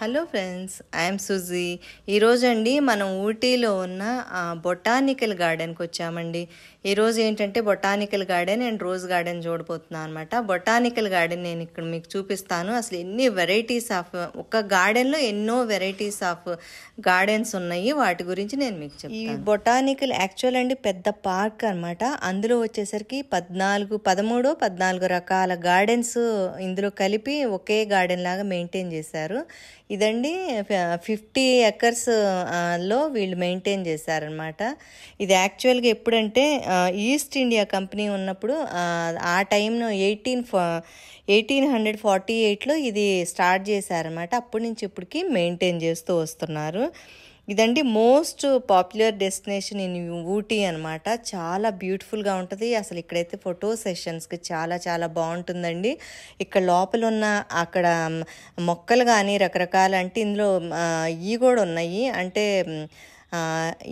Hello friends, I'm Suji. ఈరోజండి మనం ఊటీలో ఉన్న బొటానికల్ గార్డెన్కి వచ్చామండి. ఈరోజు ఏంటంటే botanical garden and rose garden చూడబోతున్నాను అనమాట. బొటానికల్ గార్డెన్ నేను ఇక్కడ మీకు చూపిస్తాను. అసలు ఎన్ని వెరైటీస్ ఆఫ్, ఒక గార్డెన్లో ఎన్నో వెరైటీస్ ఆఫ్ గార్డెన్స్ ఉన్నాయి. వాటి గురించి నేను మీకు చెప్తాను. ఈ బొటానికల్ యాక్చువల్ అండి పెద్ద పార్క్ అనమాట. అందులో వచ్చేసరికి 14 రకాల గార్డెన్స్ ఇందులో కలిపి ఒకే గార్డెన్ లాగా మెయింటైన్ చేశారు. ఇదండి 50 acres లో వీళ్ళు మెయింటైన్ చేశారనమాట. ఇది యాక్చువల్గా ఎప్పుడంటే ఈస్ట్ ఇండియా కంపెనీ ఉన్నప్పుడు ఆ టైంలో 1848లో ఇది స్టార్ట్ చేశారనమాట. అప్పటి నుంచి ఇప్పటికి మెయింటైన్ చేస్తూ వస్తున్నారు. ఇదండి most popular destination in Ooty అనమాట. చాలా బ్యూటిఫుల్గా ఉంటుంది. అసలు ఇక్కడైతే ఫోటో సెషన్స్కి చాలా చాలా బాగుంటుందండి. ఇక్కడ లోపల ఉన్న అక్కడ మొక్కలు కానీ రకరకాల, అంటే ఇందులో ఇవి కూడా ఉన్నాయి, అంటే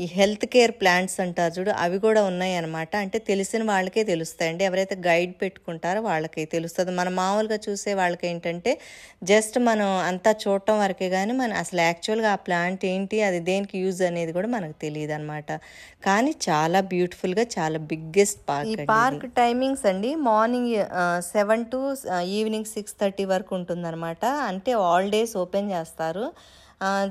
ఈ హెల్త్ కేర్ ప్లాంట్స్ అంటారు చూడు, అవి కూడా ఉన్నాయి అనమాట. అంటే తెలిసిన వాళ్ళకే తెలుస్తాయండి. ఎవరైతే గైడ్ పెట్టుకుంటారో వాళ్ళకి తెలుస్తుంది. మనం మామూలుగా చూసే వాళ్ళకి ఏంటంటే జస్ట్ మనం అంతా చూడటం వరకే, కానీ మన అసలు యాక్చువల్గా ఆ ప్లాంట్ ఏంటి, అది దేనికి యూజ్ అనేది కూడా మనకు తెలియదు అనమాట. కానీ చాలా బ్యూటిఫుల్గా, చాలా బిగ్గెస్ట్ పార్క్. ఈ పార్క్ టైమింగ్స్ అండి మార్నింగ్ 7 to ఈవినింగ్ 6:30 వరకు ఉంటుందన్నమాట. అంటే ఆల్ డేస్ ఓపెన్ చేస్తారు.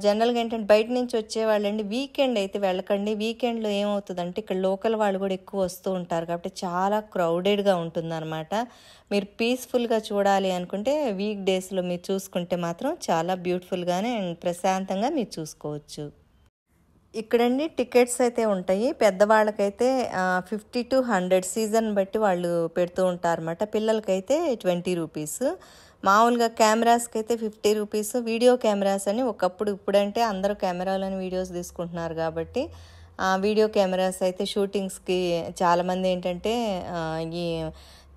జనరల్గా ఏంటంటే బయట నుంచి వచ్చేవాళ్ళండి వీకెండ్ అయితే వెళ్ళకండి. వీకెండ్లో ఏమవుతుందంటే ఇక్కడ లోకల్ వాళ్ళు కూడా ఎక్కువ వస్తూ ఉంటారు కాబట్టి చాలా క్రౌడెడ్గా ఉంటుందన్నమాట. మీరు పీస్ఫుల్గా చూడాలి అనుకుంటే వీక్ డేస్లో మీరు చూసుకుంటే మాత్రం చాలా బ్యూటిఫుల్గానే అండ్ ప్రశాంతంగా మీరు చూసుకోవచ్చు. ఇక్కడండి టికెట్స్ అయితే ఉంటాయి. పెద్దవాళ్ళకైతే 50 to 100 సీజన్ బట్టి వాళ్ళు పెడుతూ ఉంటారు అన్నమాట. పిల్లలకైతే 20 రూపీస్. మామూలుగా కెమెరాస్కి అయితే 50 రూపీస్. వీడియో కెమెరాస్ అని ఒకప్పుడు, ఇప్పుడంటే అందరూ కెమెరాలని వీడియోస్ తీసుకుంటున్నారు కాబట్టి వీడియో కెమెరాస్ అయితే షూటింగ్స్కి చాలామంది ఏంటంటే ఈ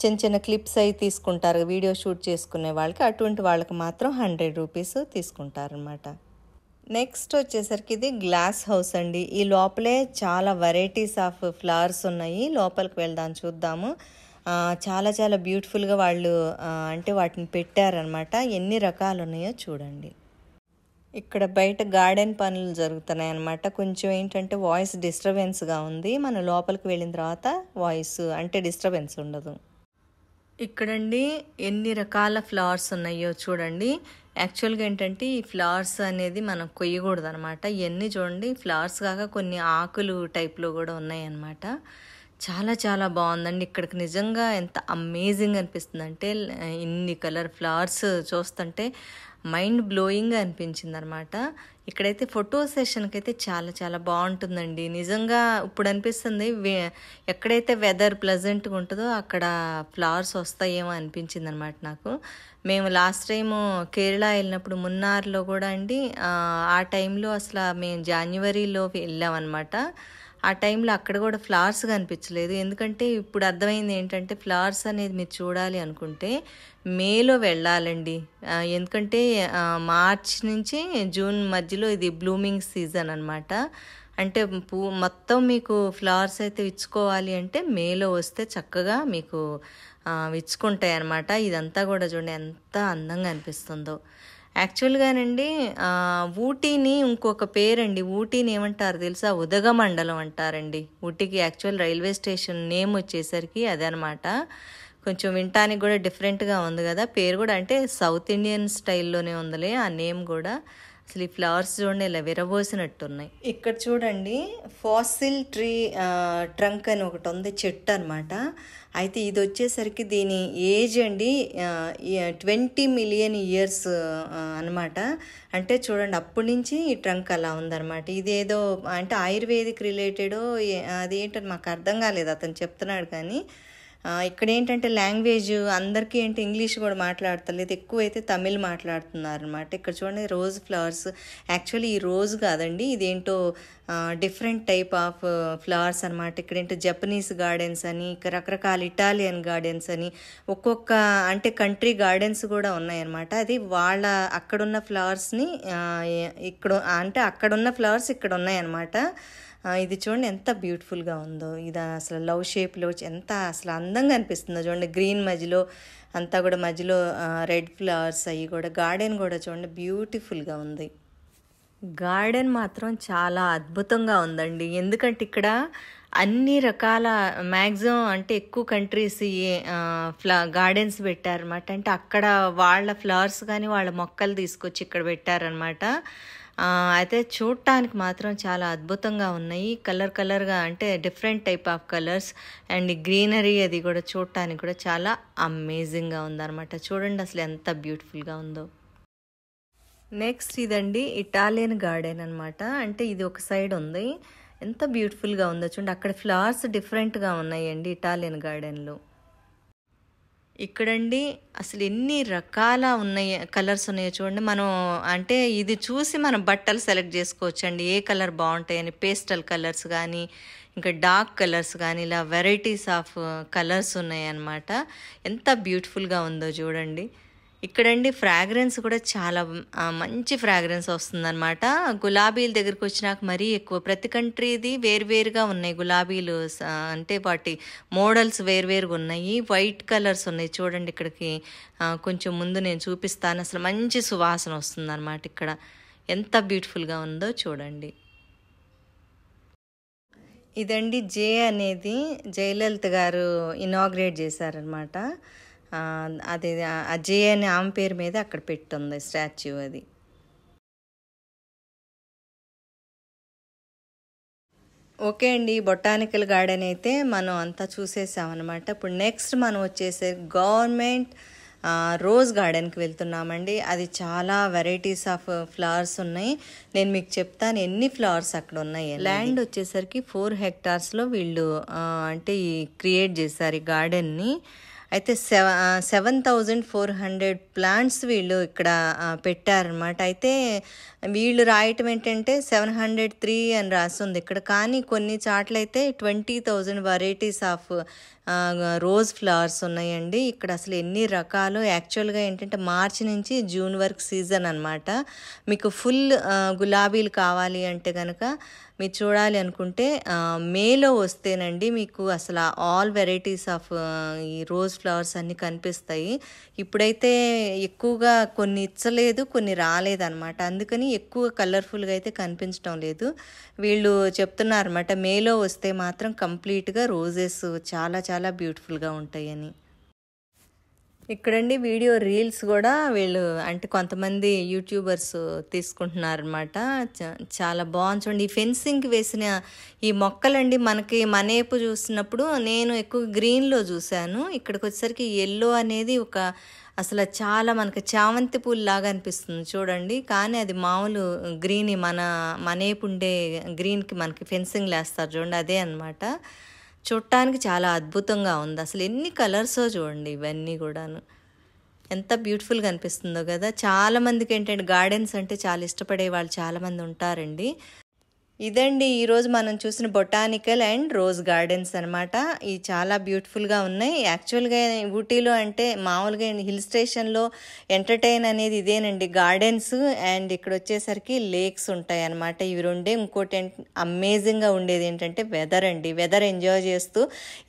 చిన్న చిన్న క్లిప్స్ అవి తీసుకుంటారు వీడియో షూట్ చేసుకునే వాళ్ళకి. అటువంటి వాళ్ళకి మాత్రం 100 రూపీస్ తీసుకుంటారనమాట. నెక్స్ట్ వచ్చేసరికి ఇది గ్లాస్ హౌస్ అండి. ఈ లోపలే చాలా వెరైటీస్ ఆఫ్ ఫ్లవర్స్ ఉన్నాయి. లోపలికి వెళ్దాం, చూద్దాము. చాలా చాలా బ్యూటిఫుల్గా వాళ్ళు అంటే వాటిని పెట్టారనమాట. ఎన్ని రకాలు ఉన్నాయో చూడండి. ఇక్కడ బయట గార్డెన్ పనులు జరుగుతున్నాయి అన్నమాట. కొంచెం ఏంటంటే వాయిస్ డిస్టర్బెన్స్గా ఉంది. మనం లోపలికి వెళ్ళిన తర్వాత వాయిస్ అంటే డిస్టర్బెన్స్ ఉండదు. ఇక్కడండి ఎన్ని రకాల ఫ్లవర్స్ ఉన్నాయో చూడండి. యాక్చువల్గా ఏంటంటే ఈ ఫ్లవర్స్ అనేది మనం కొయ్యకూడదు అనమాట. ఇవన్నీ చూడండి ఫ్లవర్స్ కాక కొన్ని ఆకులు టైప్లో కూడా ఉన్నాయి అన్నమాట. చాలా చాలా బాగుందండి. ఇక్కడికి నిజంగా ఎంత అమేజింగ్ అనిపిస్తుంది అంటే ఇన్ని కలర్ ఫ్లవర్స్ చూస్తుంటే మైండ్ బ్లోయింగ్గా అనిపించింది అనమాట. ఇక్కడైతే ఫోటో సెషన్కి అయితే చాలా చాలా బాగుంటుందండి. నిజంగా ఇప్పుడు అనిపిస్తుంది ఎక్కడైతే వెదర్ ప్లెజెంట్గా ఉంటుందో అక్కడ ఫ్లవర్స్ వస్తాయేమో అనిపించింది అనమాట నాకు. మేము లాస్ట్ టైము కేరళ వెళ్ళినప్పుడు మున్నార్లో కూడా అండి ఆ టైంలో అసలు మేము జనవరిలో వెళ్ళామన్నమాట. ఆ టైంలో అక్కడ కూడా ఫ్లవర్స్ కనిపించలేదు. ఎందుకంటే ఇప్పుడు అర్థమైంది ఏంటంటే ఫ్లవర్స్ అనేది మీరు చూడాలి అనుకుంటే మేలో వెళ్ళాలండి. ఎందుకంటే మార్చ్ నుంచి జూన్ మధ్యలో ఇది బ్లూమింగ్ సీజన్ అనమాట. అంటే మొత్తం మీకు ఫ్లవర్స్ అయితే విచ్చుకోవాలి అంటే మేలో వస్తే చక్కగా మీకు విచ్చుకుంటాయి అన్నమాట. ఇదంతా కూడా చూడండి ఎంత అందంగా అనిపిస్తుందో. యాక్చువల్గానండి ఊటీని ఇంకొక పేరండి. ఊటీని ఏమంటారు తెలుసా? ఉదగమండలం అంటారండి. ఊటీకి యాక్చువల్ రైల్వే స్టేషన్ నేమ్ వచ్చేసరికి అదనమాట. కొంచెం వినటానికి కూడా డిఫరెంట్గా ఉంది కదా పేరు కూడా, అంటే సౌత్ ఇండియన్ స్టైల్లోనే ఉందిలే ఆ నేమ్ కూడా. అసలు ఈ ఫ్లవర్స్ చూడండి ఇలా విరబోసినట్టున్నాయి. ఇక్కడ చూడండి ఫాసిల్ ట్రీ ట్రంక్ అని ఒకటి ఉంది, చెట్టు అనమాట. అయితే ఇది వచ్చేసరికి దీని ఏజ్ అండి 20 million years అనమాట. అంటే చూడండి అప్పటి నుంచి ఈ ట్రంక్ అలా ఉందన్నమాట. ఇదేదో అంటే ఆయుర్వేదిక్ రిలేటెడో అదేంటని మాకు అర్థం కాలేదు, అతను చెప్తున్నాడు. కానీ ఇక్కడ ఏంటంటే లాంగ్వేజ్ అందరికీ ఏంటి ఇంగ్లీష్ కూడా మాట్లాడతలేదు, ఎక్కువైతే తమిళ్ మాట్లాడుతున్నారు అనమాట. ఇక్కడ చూడండి రోజ్ ఫ్లవర్స్. యాక్చువల్లీ ఈ రోజ్ కాదండి, ఇదేంటో డిఫరెంట్ టైప్ ఆఫ్ ఫ్లవర్స్ అనమాట. ఇక్కడ ఏంటో జపనీస్ గార్డెన్స్ అని, రకరకాల ఇటాలియన్ గార్డెన్స్ అని, ఒక్కొక్క అంటే కంట్రీ గార్డెన్స్ కూడా ఉన్నాయన్నమాట. అది వాళ్ళ అక్కడున్న ఫ్లవర్స్ని ఇక్కడ అంటే అక్కడున్న ఫ్లవర్స్ ఇక్కడ ఉన్నాయన్నమాట. ఇది చూడండి ఎంత బ్యూటిఫుల్గా ఉందో. ఇది అసలు లవ్ షేప్లో ఎంత అసలు అందంగా అనిపిస్తుందో చూడండి. గ్రీన్ మధ్యలో అంతా కూడా మధ్యలో రెడ్ ఫ్లవర్స్ అవి కూడా. గార్డెన్ కూడా చూడండి బ్యూటిఫుల్గా ఉంది. గార్డెన్ మాత్రం చాలా అద్భుతంగా ఉందండి. ఎందుకంటే ఇక్కడ అన్ని రకాల మ్యాక్సిమం అంటే ఎక్కువ కంట్రీస్ ఈ గార్డెన్స్ పెట్టారనమాట. అంటే అక్కడ వాళ్ళ ఫ్లవర్స్ కానీ వాళ్ళ మొక్కలు తీసుకొచ్చి ఇక్కడ పెట్టారనమాట. అయితే చూడటానికి మాత్రం చాలా అద్భుతంగా ఉన్నాయి. కలర్ కలర్గా అంటే different type of colours and greenery అది కూడా చూడటానికి కూడా చాలా అమేజింగ్గా ఉందన్నమాట. చూడండి అసలు ఎంత బ్యూటిఫుల్గా ఉందో. నెక్స్ట్ ఇదండి ఇటాలియన్ గార్డెన్ అనమాట. అంటే ఇది ఒక సైడ్ ఉంది, ఎంత బ్యూటిఫుల్గా ఉందో చూడండి. అక్కడ ఫ్లవర్స్ డిఫరెంట్గా ఉన్నాయండి ఇటాలియన్ గార్డెన్లో. ఇక్కడండి అసలు ఎన్ని రకాల ఉన్నాయి కలర్స్ ఉన్నాయో చూడండి. మనం అంటే ఇది చూసి మనం బట్టలు సెలెక్ట్ చేసుకోవచ్చు అండి, ఏ కలర్ బాగుంటాయని. పేస్టల్ కలర్స్ కానీ ఇంకా డార్క్ కలర్స్ కానీ ఇలా వెరైటీస్ ఆఫ్ కలర్స్ ఉన్నాయి అన్నమాట. ఎంత బ్యూటిఫుల్గా ఉందో చూడండి. ఇక్కడండి ఫ్రాగ్రెన్స్ కూడా చాలా మంచి ఫ్రాగ్రెన్స్ వస్తుందన్నమాట. గులాబీల దగ్గరికి వచ్చినాక మరీ ఎక్కువ. ప్రతి కంట్రీది వేరువేరుగా ఉన్నాయి గులాబీలు, అంటే వాటి మోడల్స్ వేరువేరుగా ఉన్నాయి. వైట్ కలర్స్ ఉన్నాయి చూడండి. ఇక్కడికి కొంచెం ముందు నేను చూపిస్తాను. అసలు మంచి సువాసన వస్తుందన్నమాట ఇక్కడ. ఎంత బ్యూటిఫుల్గా ఉందో చూడండి. ఇదండి జే అనేది జయలలిత గారు ఇనాగ్రేట్ చేశారనమాట. అది అజయ్ అనే ఆమె పేరు మీద అక్కడ పెట్టుంది స్టాచ్యూ అది. ఓకే అండి, బొటానికల్ గార్డెన్ అయితే మనం అంతా చూసేసామన్నమాట. ఇప్పుడు నెక్స్ట్ మనం వచ్చేసే గవర్నమెంట్ రోజ్ గార్డెన్కి వెళ్తున్నామండి. అది చాలా వెరైటీస్ ఆఫ్ ఫ్లవర్స్ ఉన్నాయి. నేను మీకు చెప్తాను ఎన్ని ఫ్లవర్స్ అక్కడ ఉన్నాయి. ల్యాండ్ వచ్చేసరికి 4 hectaresలో వీళ్ళు అంటే క్రియేట్ చేశారు ఈ గార్డెన్ని. అయితే 7,400 ప్లాంట్స్ వీళ్ళు ఇక్కడ పెట్టారనమాట. అయితే వీళ్ళు రాయటం ఏంటంటే 703 అని రాస్తుంది ఇక్కడ. కానీ కొన్ని చాట్లయితే 20,000 వెరైటీస్ ఆఫ్ రోజ్ ఫ్లవర్స్ ఉన్నాయండి ఇక్కడ. అసలు ఎన్ని రకాలు. యాక్చువల్గా ఏంటంటే మార్చి నుంచి జూన్ వరకు సీజన్ అనమాట. మీకు ఫుల్ గులాబీలు కావాలి అంటే కనుక మీరు చూడాలి అనుకుంటే మేలో వస్తేనండి మీకు అసలు ఆల్ వెరైటీస్ ఆఫ్ ఈ రోజ్ ఫ్లవర్స్ అన్నీ కనిపిస్తాయి. ఇప్పుడైతే ఎక్కువగా కొన్ని ఇచ్చలేదు, కొన్ని రాలేదన్నమాట. అందుకని ఎక్కువ కలర్ఫుల్గా అయితే కనిపించడం లేదు. వీళ్ళు చెప్తున్నారన్నమాట మేలో వస్తే మాత్రం కంప్లీట్గా రోజెస్ చాలా చాలా బ్యూటిఫుల్గా ఉంటాయని. ఇక్కడండి వీడియో రీల్స్ కూడా వీళ్ళు అంటే కొంతమంది యూట్యూబర్స్ తీసుకుంటున్నారనమాట. చాలా బాగుంది చూడండి. ఈ ఫెన్సింగ్కి వేసిన ఈ మొక్కలండి మనకి మనేపు చూసినప్పుడు నేను ఎక్కువ గ్రీన్లో చూశాను. ఇక్కడికి వచ్చేసరికి ఎల్లో అనేది ఒక అసలు చాలా మనకి చామంతి పూలు లాగా అనిపిస్తుంది చూడండి. కానీ అది మామూలు గ్రీన్, మనేపు ఉండే గ్రీన్కి మనకి ఫెన్సింగ్ వేస్తారు చూడండి, అదే అనమాట. చూడటానికి చాలా అద్భుతంగా ఉంది. అసలు ఎన్ని కలర్సో చూడండి ఇవన్నీ కూడాను. ఎంత బ్యూటిఫుల్గా అనిపిస్తుందో కదా. చాలామందికి ఏంటంటే గార్డెన్స్ అంటే చాలా ఇష్టపడే వాళ్ళు చాలామంది ఉంటారండి. ఇదండి ఈరోజు మనం చూసిన బొటానికల్ అండ్ రోజ్ గార్డెన్స్ అనమాట. ఇవి చాలా బ్యూటిఫుల్గా ఉన్నాయి. యాక్చువల్గా ఊటీలో అంటే మామూలుగా హిల్ స్టేషన్లో ఎంటర్టైన్ అనేది ఇదేనండి, గార్డెన్స్ అండ్ ఇక్కడ వచ్చేసరికి లేక్స్ ఉంటాయి అన్నమాట. ఇవి రెండే. ఇంకోటి అమేజింగ్గా ఉండేది ఏంటంటే వెదర్ అండి. వెదర్ ఎంజాయ్ చేస్తూ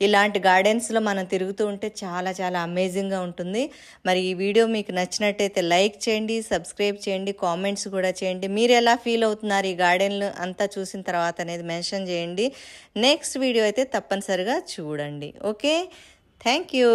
ఇలాంటి గార్డెన్స్లో మనం తిరుగుతూ ఉంటే చాలా చాలా అమేజింగ్గా ఉంటుంది. మరి ఈ వీడియో మీకు నచ్చినట్టయితే లైక్ చేయండి, సబ్స్క్రైబ్ చేయండి, కామెంట్స్ కూడా చేయండి. మీరు ఎలా ఫీల్ అవుతున్నారు ఈ గార్డెన్లు అంతా చూసిన తర్వాత అనేది మెన్షన్ చేయండి. నెక్స్ట్ వీడియో అయితే తప్పనిసరిగా చూడండి. Okay, thank you.